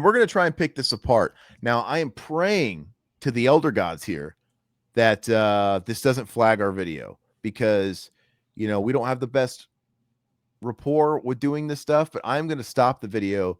we're going to try and pick this apart. Now, I am praying to the elder gods here that this doesn't flag our video because, you know, we don't have the best rapport with doing this stuff, but I'm going to stop the video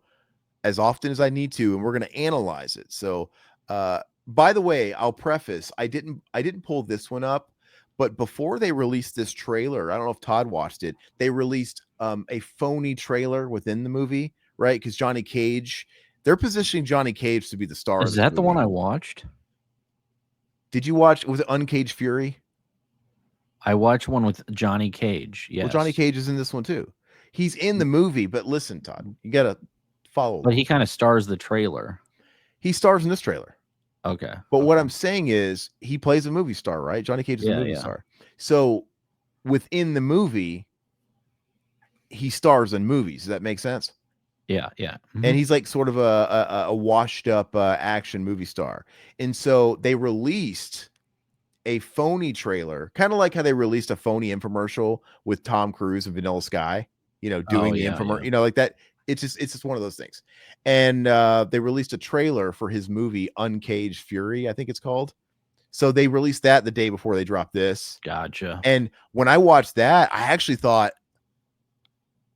as often as I need to, and we're going to analyze it. So, by the way, I'll preface, I didn't pull this one up, but before they released this trailer, I don't know if Todd watched it, they released a phony trailer within the movie, right? Because Johnny Cage, they're positioning Johnny Cage to be the star. Is that the one I watched? Did you watch, was it Uncaged Fury? I watched one with Johnny Cage. Yes. Well, Johnny Cage is in this one too. He's in the movie, but listen, Todd, you got to follow. But he kind of stars the trailer. He stars in this trailer. Okay. But what I'm saying is he plays a movie star, right? Johnny Cage is a movie star. So within the movie, he stars in movies. Does that make sense? Yeah, yeah. Mm-hmm. And he's like sort of a washed up action movie star. And so they released a phony trailer, kind of like how they released a phony infomercial with Tom Cruise and Vanilla Sky, you know, doing the infomercial, you know, like that. It's just one of those things. And they released a trailer for his movie Uncaged Fury, I think it's called. So they released that the day before they dropped this. Gotcha. And when I watched that, I actually thought,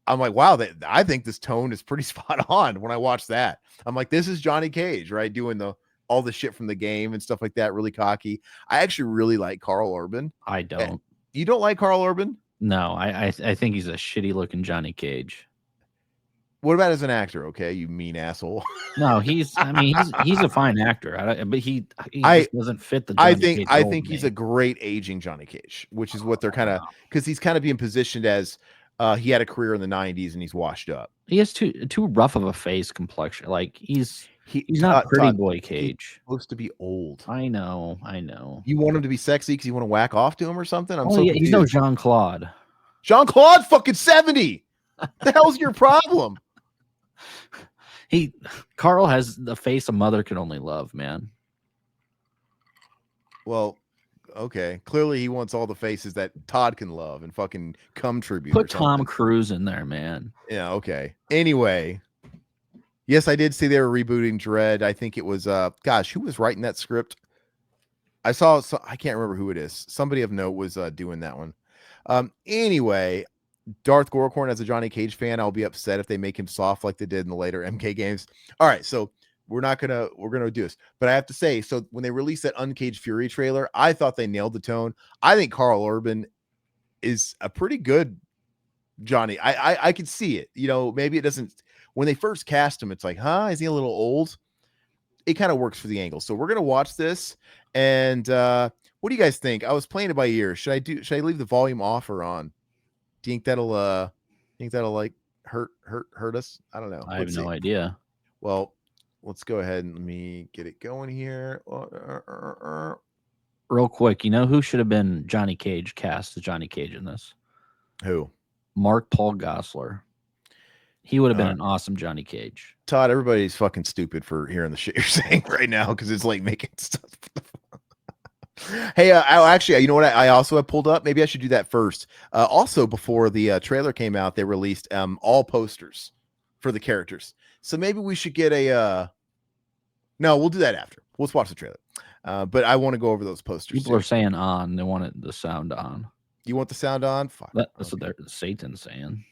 I'm like, wow, I think this tone is pretty spot on. When I watched that, I'm like, this is Johnny Cage, right? Doing all the shit from the game and stuff like that, really cocky. I actually really like Karl Urban. I don't. You don't like Karl Urban? No, I think he's a shitty looking Johnny Cage. What about as an actor? Okay, you mean asshole. No, he's a fine actor, but he just doesn't fit the Johnny Cage I think he's a great aging Johnny Cage, which is what they're kind of, because he's kind of being positioned as he had a career in the 90s and he's washed up. He has too rough of a face complexion. Like he's not pretty boy Cage. He's supposed to be old. I know. You want him to be sexy because you want to whack off to him or something? He's no Jean-Claude. Jean-Claude fucking 70. What the hell's your problem? Carl has the face a mother can only love, man. Well, okay. Clearly he wants all the faces that Todd can love and fucking cum tribute. Put Tom Cruise in there, man. Yeah, okay. Anyway, yes, I did see they were rebooting Dredd. I think it was gosh, who was writing that script? I can't remember who it is. Somebody of note was doing that one. Anyway, Darth Gorkorn, as a Johnny Cage fan, I'll be upset if they make him soft like they did in the later MK games. All right, so we're gonna do this, but I have to say, so when they released that Uncaged Fury trailer, I thought they nailed the tone. I think Karl Urban is a pretty good Johnny. I can see it. You know, maybe it doesn't. When they first cast him, it's like, huh? Is he a little old? It kind of works for the angle. So we're gonna watch this, and what do you guys think? I was playing it by ear. Should I leave the volume off or on? Do you think that'll like hurt us? I don't know. I have no idea. Well, let's go ahead and let me get it going here. Real quick, you know who should have been Johnny Cage cast as Johnny Cage in this? Who? Mark Paul Gosselaar. He would have been an awesome Johnny Cage. Todd, everybody's fucking stupid for hearing the shit you're saying right now because it's like making stuff. Hey, actually, you know what? I also have pulled up. Maybe I should do that first. Also, before the trailer came out, they released all posters for the characters. So maybe we should get a. No, we'll do that after. Let's watch the trailer. But I want to go over those posters. People are saying on. They want the sound on. You want the sound on? Fuck. That's what Satan's saying.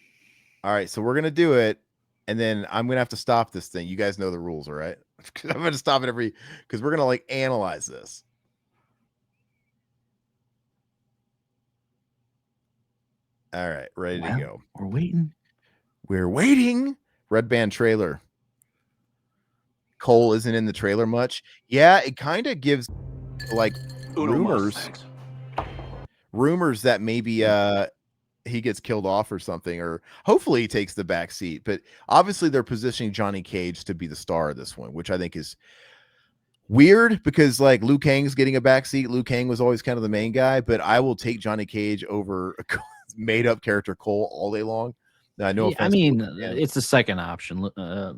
All right, so we're gonna do it, and then I'm gonna have to stop this thing. You guys know the rules, all right? I'm gonna stop it because we're gonna like analyze this. All right, ready to go. We're waiting. Red Band trailer. Cole isn't in the trailer much. Yeah, it kind of gives like rumors that maybe he gets killed off or something, or hopefully he takes the back seat. But obviously they're positioning Johnny Cage to be the star of this one, which I think is weird because like Liu Kang's getting a back seat. Liu Kang was always kind of the main guy, but I will take Johnny Cage over a made up character Cole all day long. I know. I mean, it's the second option.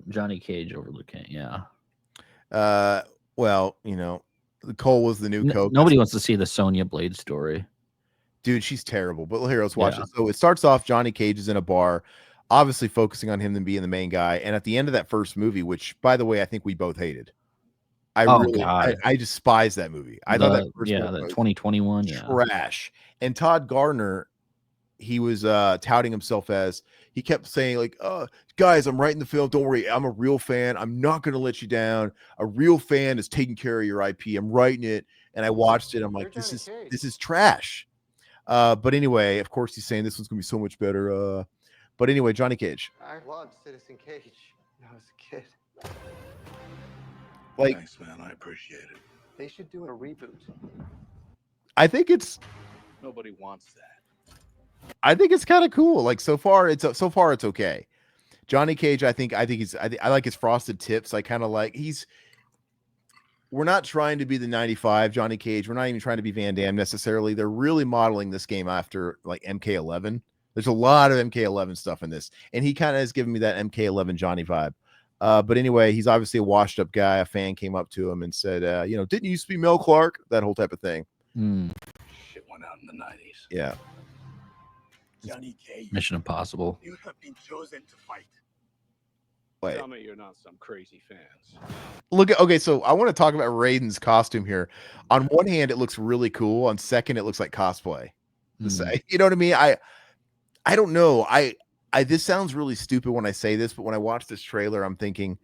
Johnny Cage over Liu Kang. Yeah. Well, you know, Cole was the new Coke. Nobody wants to see the Sonya Blade story. Dude, she's terrible. But here, let's watch it. So it starts off. Johnny Cage is in a bar. obviously focusing on him than being the main guy. And at the end of that first movie, which by the way, I think we both hated. God, I despise that movie. I thought that first one the was 2021, trash. And Todd Garner, he was touting himself as, he kept saying like, guys, I'm writing the film, don't worry, I'm a real fan, I'm not gonna let you down. A real fan is taking care of your IP. I'm writing it. And I watched it, I'm like, this is trash. But anyway, of course he's saying this one's gonna be so much better. But anyway, Johnny Cage, I loved Citizen Cage when I was a kid. like, thanks, man, I appreciate it. They should do a reboot. I think it's Nobody wants that. I think it's kind of cool. Like so far it's okay. Johnny Cage, I like his frosted tips. I kind of like, we're not trying to be the 95 Johnny Cage. We're not even trying to be Van Damme necessarily. They're really modeling this game after like MK11. There's a lot of MK11 stuff in this, and he kind of has given me that MK11 Johnny vibe. But anyway, he's obviously a washed up guy. A fan came up to him and said, didn't you used to be Mel Clark? That whole type of thing. Shit went out in the 90s. Yeah. Johnny Cage, Mission Impossible. you have been chosen to fight. Wait. Tell me you're not some crazy fans. Okay, so I want to talk about Raiden's costume here. On one hand, it looks really cool. On second, it looks like cosplay. To say, you know what I mean? I don't know. This sounds really stupid when I say this, but when I watch this trailer, I'm thinking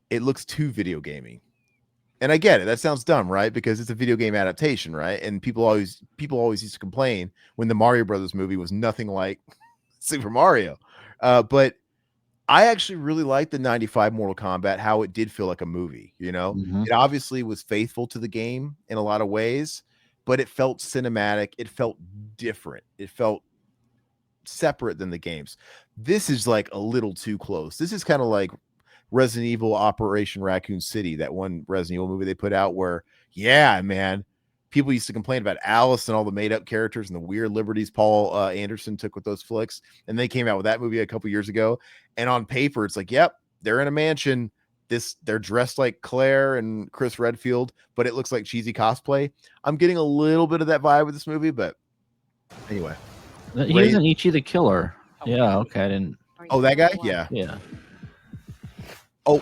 it looks too video gamey. And I get it. That sounds dumb, right? Because it's a video game adaptation, right? And people always used to complain when the Mario Brothers movie was nothing like Super Mario. But I actually really liked the 95 Mortal Kombat, how it did feel like a movie, you know? It obviously was faithful to the game in a lot of ways, but it felt cinematic. It felt different. It felt separate than the games. This is like a little too close. This is kind of like Resident Evil Operation Raccoon City, that one Resident Evil movie they put out where, yeah, man, people used to complain about Alice and all the made-up characters and the weird liberties Paul Anderson took with those flicks. And they came out with that movie a couple years ago. And on paper, it's like, yep, they're in a mansion. They're dressed like Claire and Chris Redfield, but it looks like cheesy cosplay. I'm getting a little bit of that vibe with this movie, but anyway. He was in Ichi the Killer. Yeah, okay. I didn't. Oh, that guy? Yeah. Yeah. Oh,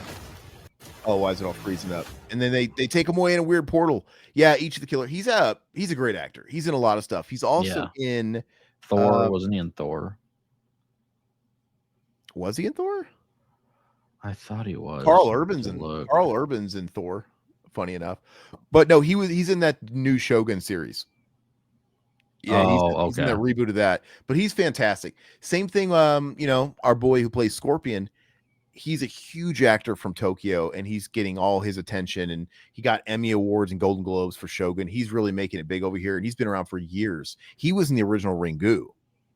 why is it all freezing up? And then they take him away in a weird portal. Yeah, Ichi the Killer. He's a great actor. He's in a lot of stuff. He's also in Thor. Wasn't he in Thor? Was he in Thor? I thought he was. Carl Urban's in Thor. Funny enough, but no, he's in that new Shogun series. Yeah, he's in the reboot of that. But he's fantastic. Same thing. Our boy who plays Scorpion. He's a huge actor from Tokyo, and he's getting all his attention. And he got Emmy Awards and Golden Globes for Shogun. He's really making it big over here, and he's been around for years. He was in the original Ringu,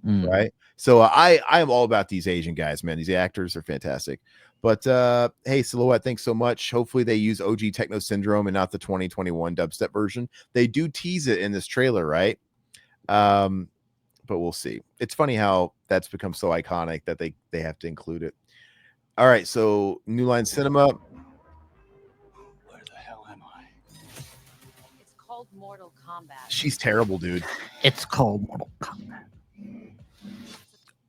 right? So I am all about these Asian guys, man. These actors are fantastic. But hey, Silhouette, thanks so much. Hopefully they use OG Techno Syndrome and not the 2021 dubstep version. They do tease it in this trailer, right? But we'll see. It's funny how that's become so iconic that they have to include it. All right, so New Line Cinema. Where the hell am I? It's called Mortal Kombat. She's terrible, dude. It's called Mortal Kombat.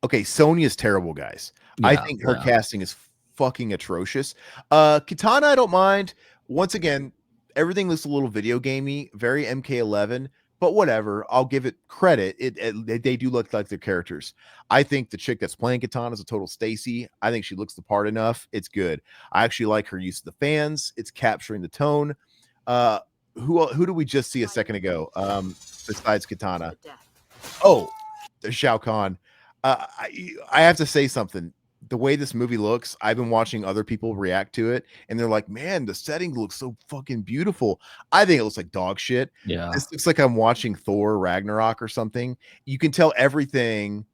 Okay, Sonya's terrible, guys. Yeah, I think her casting is fucking atrocious. Kitana, I don't mind. Once again, everything looks a little video gamey, very MK11. But whatever, I'll give it credit. They do look like their characters. I think the chick that's playing Katana is a total Stacy. I think she looks the part enough. It's good. I actually like her use of the fans. It's capturing the tone. Who did we just see a second ago? Besides Katana. Oh, there's Shao Kahn. I have to say something. The way this movie looks, I've been watching other people react to it, and they're like, man, the setting looks so fucking beautiful. I think it looks like dog shit. Yeah. This looks like I'm watching Thor Ragnarok or something. You can tell everything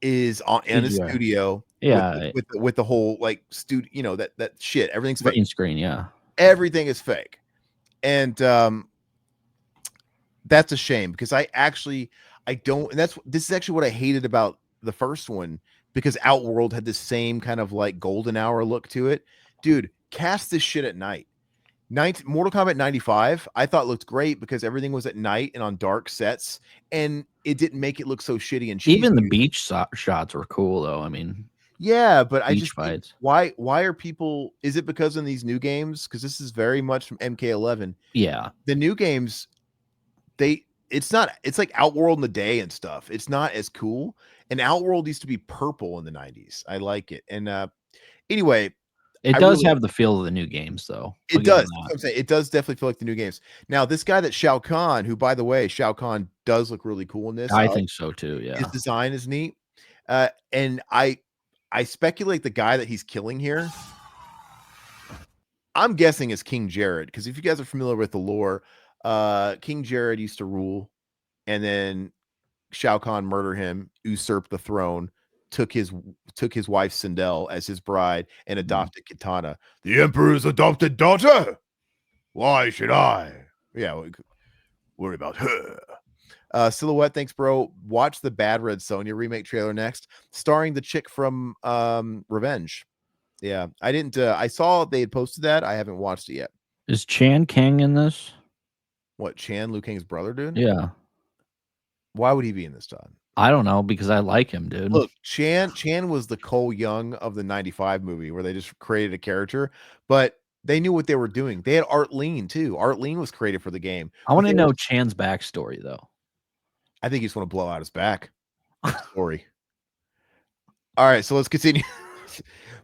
is in a studio. Yeah. With the whole like studio, that shit. Everything's fake. Green screen, yeah. Everything is fake. And that's a shame because this is actually what I hated about the first one. Because Outworld had the same kind of like golden hour look to it. Dude, cast this shit at night. Mortal Kombat 95, I thought looked great because everything was at night and on dark sets, and it didn't make it look so shitty and cheesy. Even the beach shots were cool, though. I mean, yeah, but I beach just think, fights. why are people? Is it because in these new games? Because this is very much from MK11. Yeah, The new games, it's like Outworld in the day and stuff. It's not as cool. And Outworld used to be purple in the 90s. I like it. And anyway, it I does really- have the feel of the new games, though. It does. That's what I'm saying. It does definitely feel like the new games. Now, this guy that Shao Kahn, who, by the way, Shao Kahn does look really cool in this. I think so too. Yeah, His design is neat. And I speculate the guy that he's killing here, I'm guessing is King Jared, because if you guys are familiar with the lore, King Jared used to rule, and then Shao Kahn murdered him, usurped the throne, took his wife Sindel as his bride, and adopted Kitana, the Emperor's adopted daughter. Why should I? Yeah, worry about her. Silhouette, thanks, bro. Watch the Bad Red Sonja remake trailer next, starring the chick from Revenge. Yeah, I didn't. I saw they had posted that. I haven't watched it yet. Is Chan Kang in this? What, Chan, Liu Kang's brother, dude? Yeah. Why would he be in this, Todd? I don't know, because I like him, dude. Look, Chan was the Cole Young of the 95 movie where they just created a character, but they knew what they were doing. They had Art Lean too. Art Lean was created for the game. I want to know Chan's backstory, though. I think he just want to blow out his back. Story. All right, so let's continue.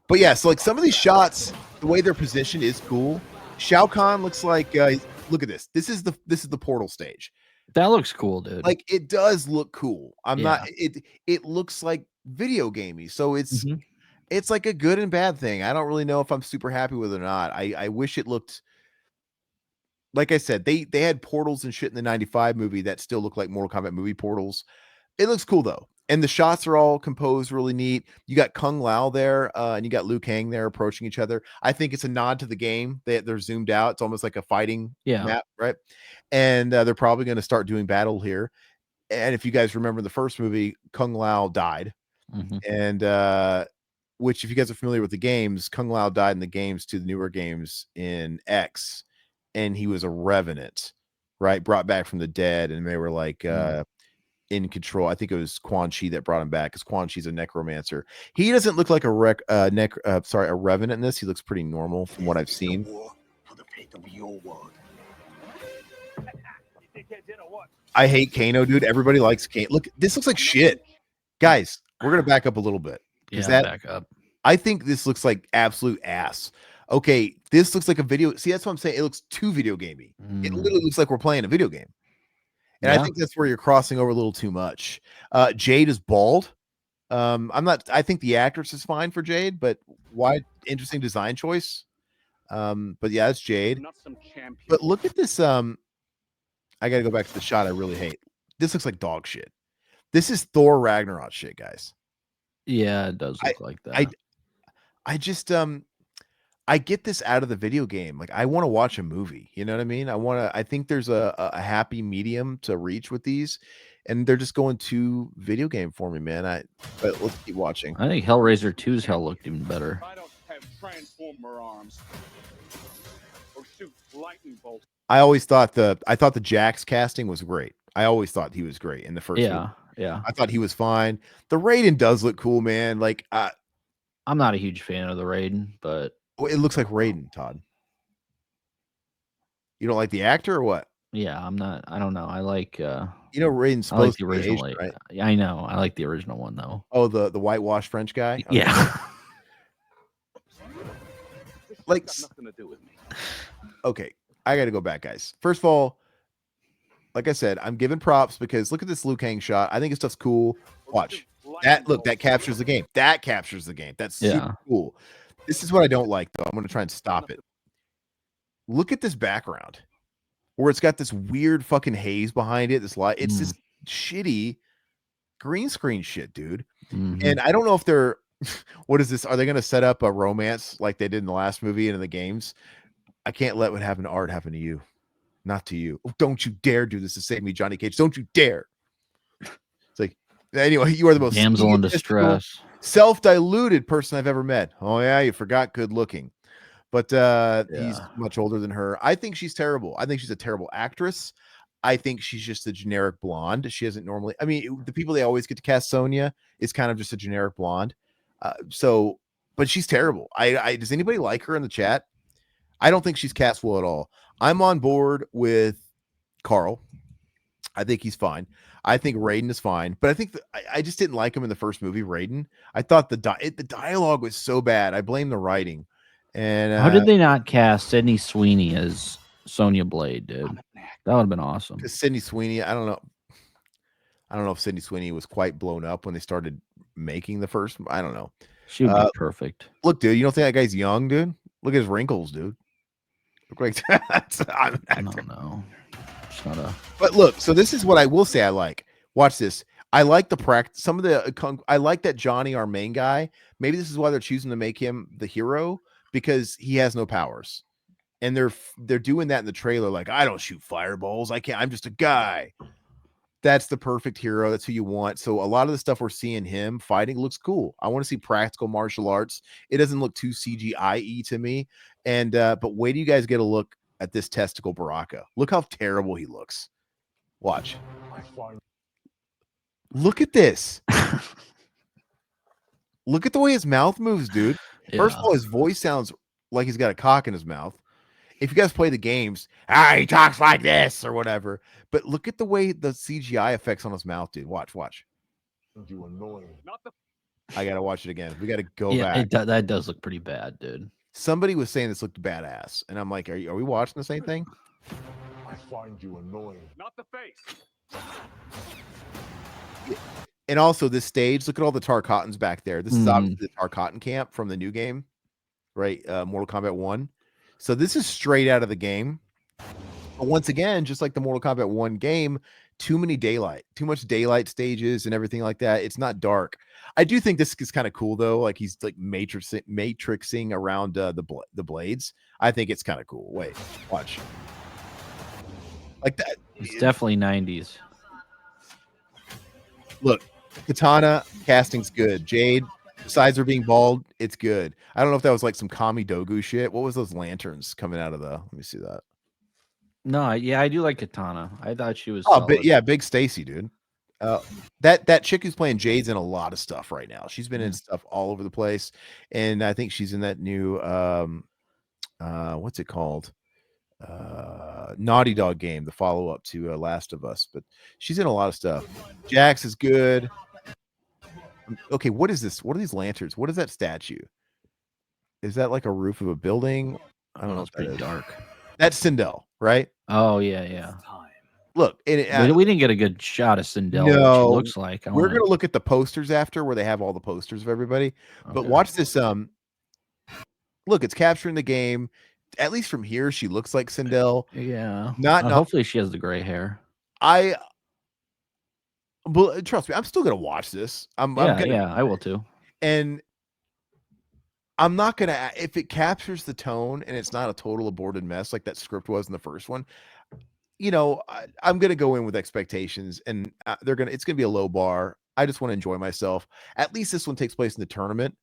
But yeah, so like some of these shots, the way they're positioned is cool. Shao Kahn looks like look at this. This is the portal stage. That looks cool, dude. Like it does look cool. It looks like video gamey. So it's like a good and bad thing. I don't really know if I'm super happy with it or not. I wish it looked, like I said, they had portals and shit in the 95 movie that still look like Mortal Kombat movie portals. It looks cool though. And the shots are all composed really neat. You got Kung Lao there, and you got Liu Kang there approaching each other. I think it's a nod to the game. They're zoomed out. It's almost like a fighting map, right? And they're probably going to start doing battle here. And if you guys remember the first movie, Kung Lao died. And which, if you guys are familiar with the games, Kung Lao died in the games to the newer games in X. And he was a revenant, right? Brought back from the dead. And they were like... in control. I think it was Quan Chi that brought him back, because Quan Chi's a necromancer. He doesn't look like a revenant in this. He looks pretty normal from what I've seen. I hate Kano, dude. Everybody likes Kano. Look, this looks like shit. Guys, we're gonna back up a little bit. Back up. I think this looks like absolute ass. Okay, this looks like a video. See, that's what I'm saying. It looks too video gamey. It literally looks like we're playing a video game. And I think that's where you're crossing over a little too much. Jade is bald. I think the actress is fine for Jade, but why? Interesting design choice. But yeah, it's Jade. But look at this. I gotta go back to the shot I really hate. This looks like dog shit. This is Thor Ragnarok shit, guys. Yeah, it does look like that. I just I get this out of the video game. Like, I want to watch a movie. You know what I mean? I think there's a happy medium to reach with these, and they're just going too video game for me, man. But let's keep watching. I think Hellraiser 2's hell looked even better. I don't have transformer arms or shoot lightning bolts. I always thought the Jax casting was great. I always thought he was great in the first movie. Yeah. I thought he was fine. The Raiden does look cool, man. Like, I'm not a huge fan of the Raiden, but it looks like Raiden, Todd. You don't like the actor or what? Yeah, I'm not. I don't know. I like. Raiden's supposed I like the to be original. Asian, right? Yeah, I know. I like the original one though. Oh, the whitewashed French guy. Okay. Yeah. Like, nothing to do with me. Okay, I got to go back, guys. First of all, like I said, I'm giving props because look at this Liu Kang shot. I think his stuff's cool. Watch that. Look, that captures the game. That captures the game. That's super cool. This is what I don't like, though. I'm going to try and stop it. Look at this background where it's got this weird fucking haze behind it. This light. It's this shitty green screen shit, dude. And I don't know if they're. What is this? Are they going to set up a romance like they did in the last movie and in the games? I can't let what happened to Art happen to you. Not to you. Oh, don't you dare do this to save me, Johnny Cage. Don't you dare. It's like, anyway, you are the most damsel in distress, self-diluted person I've ever met. Oh, yeah, you forgot good looking. but he's much older than her. I think she's terrible. I think she's a terrible actress. I think she's just a generic blonde. She doesn't normally. I mean, the people they always get to cast Sonya is kind of just a generic blonde. But she's terrible. Does anybody like her in the chat? I don't think she's cast well at all. I'm on board with Carl. I think he's fine. I think Raiden is fine, but I think I just didn't like him in the first movie, Raiden. I thought the dialogue was so bad. I blame the writing. And how did they not cast Sydney Sweeney as Sonya Blade, dude? That would have been awesome. Because Sydney Sweeney, I don't know if Sydney Sweeney was quite blown up when they started making the first. I don't know. She would be perfect. Look, dude, you don't think that guy's young, dude? Look at his wrinkles, dude. Look like that. I don't know. It's not a. But look, so this is what I will say. I like. Watch this. I like the practice. Some of the. I like that Johnny, our main guy. Maybe this is why they're choosing to make him the hero, because he has no powers, and they're doing that in the trailer. Like, I don't shoot fireballs. I can't. I'm just a guy. That's the perfect hero. That's who you want. So a lot of the stuff we're seeing him fighting looks cool. I want to see practical martial arts. It doesn't look too CGI-y to me. And but wait till you guys get a look at this testicle Baraka. Look how terrible he looks. Watch. Look at this. Look at the way his mouth moves, dude. First of all, his voice sounds like he's got a cock in his mouth. If you guys play the games, he talks like this or whatever. But look at the way the CGI effects on his mouth, dude. Watch. You annoying. I gotta watch it again. We gotta go back. That does look pretty bad, dude. Somebody was saying this looked badass, and I'm like, are we watching the same thing? I find you annoying. Not the face. And also this stage, look at all the Tarkatans back there. This is obviously the Tarkatan camp from the new game, right? Mortal Kombat 1. So this is straight out of the game. But once again, just like the Mortal Kombat 1 game, too much daylight stages and everything like that. It's not dark. I do think this is kind of cool though. Like he's like matrixing around the blades. I think it's kind of cool. Wait, watch. Like that. It's definitely 90s. Look, Katana casting's good. Jade, besides her being bald, it's good. I don't know if that was like some Kami Dogu shit. What was those lanterns coming out of the? Let me see that. No, yeah, I do like Katana. I thought she was. Big Stacy, dude. That chick who's playing Jade's in a lot of stuff right now. She's been in stuff all over the place, and I think she's in that new what's it called? Naughty Dog game, the follow-up to Last of Us. But she's in a lot of stuff. Jax is good. Okay, what is this? What are these lanterns? What is that statue? Is that like a roof of a building? I don't know. It's pretty dark. That's Sindel, right? Oh yeah. Look, we didn't get a good shot of Sindel. No, what she looks like. We're gonna look at the posters after, where they have all the posters of everybody. Okay. But watch this. Look, it's capturing the game. At least from here, she looks like Sindel. Yeah. Not hopefully she has the gray hair. But trust me, I'm still gonna watch this. I will too. And I'm not gonna, if it captures the tone and it's not a total aborted mess like that script was in the first one. You know, I'm gonna go in with expectations, and it's gonna be a low bar. I just want to enjoy myself. At least this one takes place in the tournament,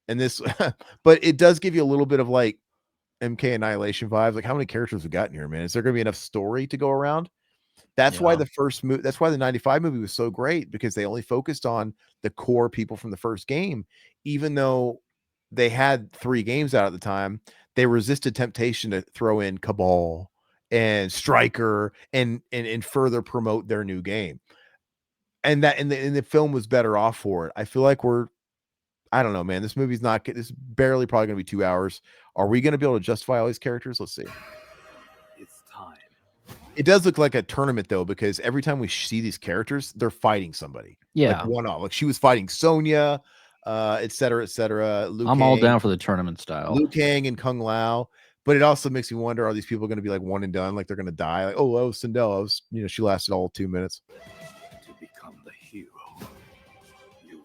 and this, but it does give you a little bit of like MK Annihilation vibes. Like, how many characters we got in here, man? Is there gonna be enough story to go around? That's why that's why the 95 movie was so great, because they only focused on the core people from the first game. Even though they had 3 games out at the time, they resisted temptation to throw in Cabal and Striker and further promote their new game. And the film was better off for it. I feel like I don't know, man. This movie's this barely probably gonna be 2 hours. Are we gonna be able to justify all these characters? Let's see. It's time. It does look like a tournament though, because every time we see these characters, they're fighting somebody. Yeah. Like one-off. Like she was fighting Sonya, et cetera, et cetera. I'm all down for the tournament style. Liu Kang and Kung Lao. But it also makes me wonder, are these people going to be like one and done? Like they're going to die? Like, oh, Sindel, she lasted all 2 minutes. To become the hero.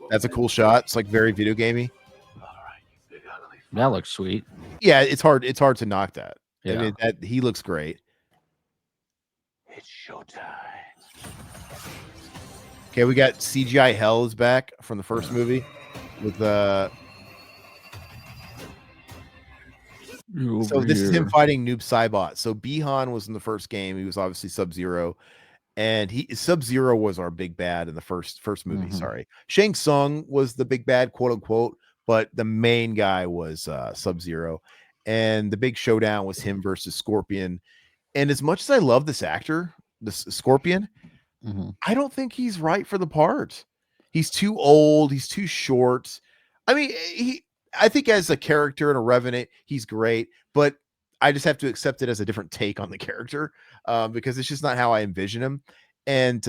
That's a cool shot. It's like very video gamey. All right, you big ugly. That looks sweet. Yeah, it's hard to knock that. Yeah. I mean, he looks great. It's showtime. Okay, we got CGI Hell is back from the first movie with So this is him fighting Noob Saibot. So Bihan was in the first game. He was obviously Sub-Zero. And Sub-Zero was our big bad in the first movie. Sorry, Shang Tsung was the big bad, quote unquote, but the main guy was Sub-Zero, and the big showdown was him versus Scorpion. And as much as I love this actor, this Scorpion, I don't think he's right for the part. He's too old. He's too short. I mean, I think as a character in a Revenant, he's great, but I just have to accept it as a different take on the character because it's just not how I envision him. And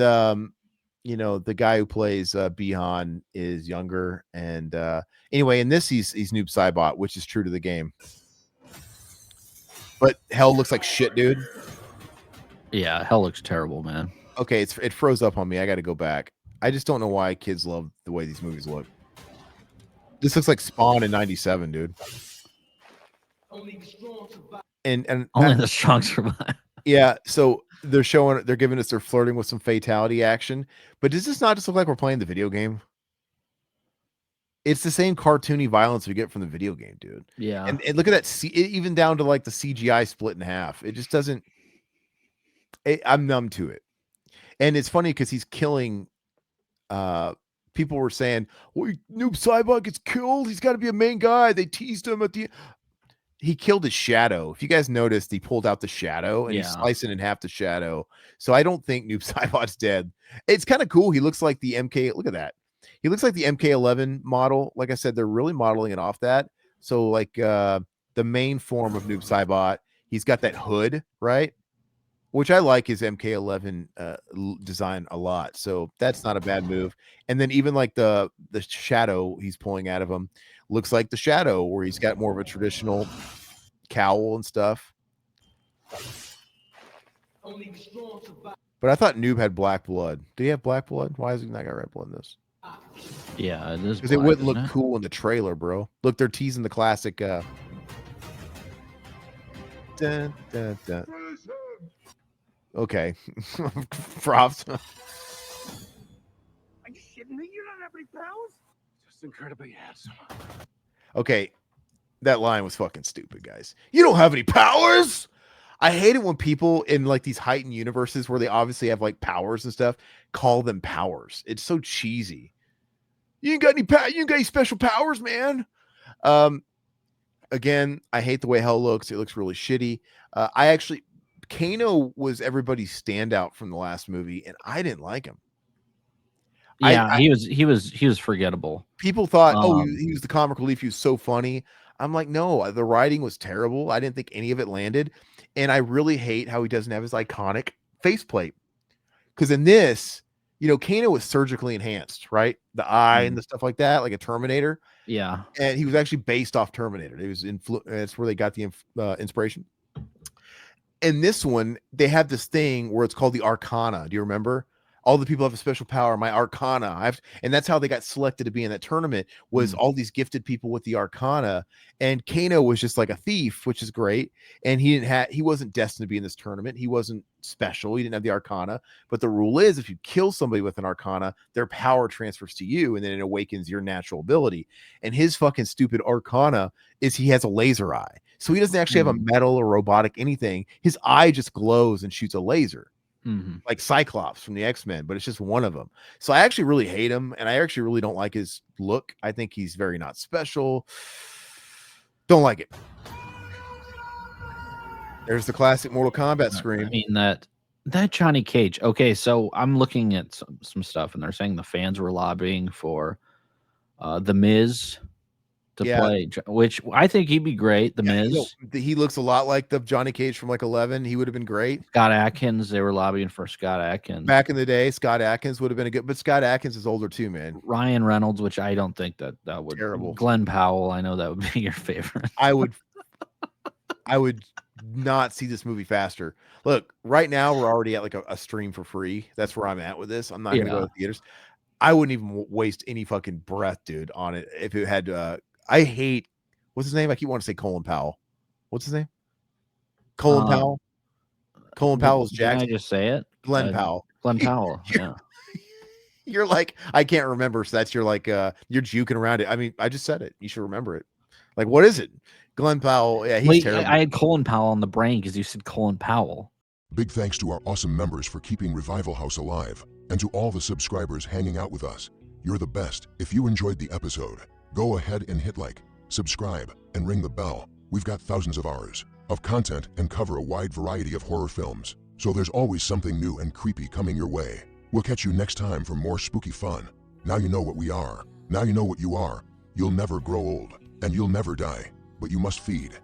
you know, the guy who plays Bihan is younger. And anyway, in this, he's Noob Saibot, which is true to the game. But hell looks like shit, dude. Yeah, hell looks terrible, man. Okay, it froze up on me. I got to go back. I just don't know why kids love the way these movies look. This looks like Spawn in '97, dude. And only the strong survive. Yeah, so they're giving us, they're flirting with some fatality action. But does this not just look like we're playing the video game? It's the same cartoony violence we get from the video game, dude. Yeah. And look at that, even down to like the CGI split in half. It just doesn't. I'm numb to it. And it's funny because he's killing. People were saying, well, Noob Saibot gets killed. He's got to be a main guy. They teased him at the. He killed his shadow. If you guys noticed, he pulled out the shadow and he's slicing in half the shadow. So I don't think Noob Saibot's dead. It's kind of cool. He looks like the MK. Look at that. He looks like the MK11 model. Like I said, they're really modeling it off that. So like the main form of Noob Saibot, he's got that hood, right? Which I like his MK11 design a lot. So that's not a bad move. And then even like the shadow he's pulling out of him looks like the shadow, where he's got more of a traditional cowl and stuff. But I thought Noob had black blood. Do you have black blood? Why has he not got red blood in this? Yeah, it is. Because it wouldn't look cool in the trailer, bro. Look, they're teasing the classic. Dun, dun, dun. Okay. Props. Are you shitting me? You don't have any powers? Just incredibly handsome. Okay. That line was fucking stupid, guys. You don't have any powers? I hate it when people in like these heightened universes where they obviously have like powers and stuff call them powers. It's so cheesy. You ain't got any you ain't got any special powers, man. Again, I hate the way hell looks. It looks really shitty. Kano was everybody's standout from the last movie, and I didn't like him. Yeah, he was forgettable. People thought, he was the comic relief. He was so funny. I'm like, no, the writing was terrible. I didn't think any of it landed, and I really hate how he doesn't have his iconic faceplate. Because in this, you know, Kano was surgically enhanced, right? The eye and the stuff like that, like a Terminator. Yeah, and he was actually based off Terminator. It was that's where they got the inspiration. In this one, they have this thing where it's called the Arcana. Do you remember? All the people have a special power. My Arcana. And that's how they got selected to be in that tournament, was all these gifted people with the Arcana. And Kano was just like a thief, which is great. And he wasn't destined to be in this tournament. He wasn't special. He didn't have the Arcana. But the rule is, if you kill somebody with an Arcana, their power transfers to you, and then it awakens your natural ability. And his fucking stupid Arcana is he has a laser eye. So he doesn't actually have a metal or robotic anything. His eye just glows and shoots a laser. Like Cyclops from the X-Men, but it's just one of them. So I actually really hate him, and I actually really don't like his look. I think he's very not special. Don't like it. There's the classic Mortal Kombat scream. I mean, that Johnny Cage. Okay, so I'm looking at some stuff, and they're saying the fans were lobbying for The Miz to play, which I think he'd be great. The Miz. He looks a lot like the Johnny Cage from like 11. He would have been great. Scott Adkins. They were lobbying for Scott Adkins. Back in the day, Scott Adkins would have been a good, but Scott Adkins is older too, man. Ryan Reynolds, which I don't think that would. Terrible. Glenn Powell. I know that would be your favorite. I would not see this movie faster. Look, right now we're already at like a stream for free. That's where I'm at with this. I'm not going to go to theaters. I wouldn't even waste any fucking breath, dude, on it if it had I hate, what's his name? I keep wanting to say Colin Powell. What's his name? Colin Powell. Colin Powell's Jack. Can I just say it? Glenn Powell. Glenn Powell. Yeah. You're like, I can't remember. So that's you're juking around it. I mean, I just said it. You should remember it. Like, what is it? Glenn Powell. Yeah, he's Wait, terrible. I had Colin Powell on the brain because you said Colin Powell. Big thanks to our awesome members for keeping Revival House alive, and to all the subscribers hanging out with us. You're the best. If you enjoyed the episode, go ahead and hit like, subscribe, and ring the bell. We've got thousands of hours of content and cover a wide variety of horror films, so there's always something new and creepy coming your way. We'll catch you next time for more spooky fun. Now you know what we are. Now you know what you are. You'll never grow old, and you'll never die, but you must feed.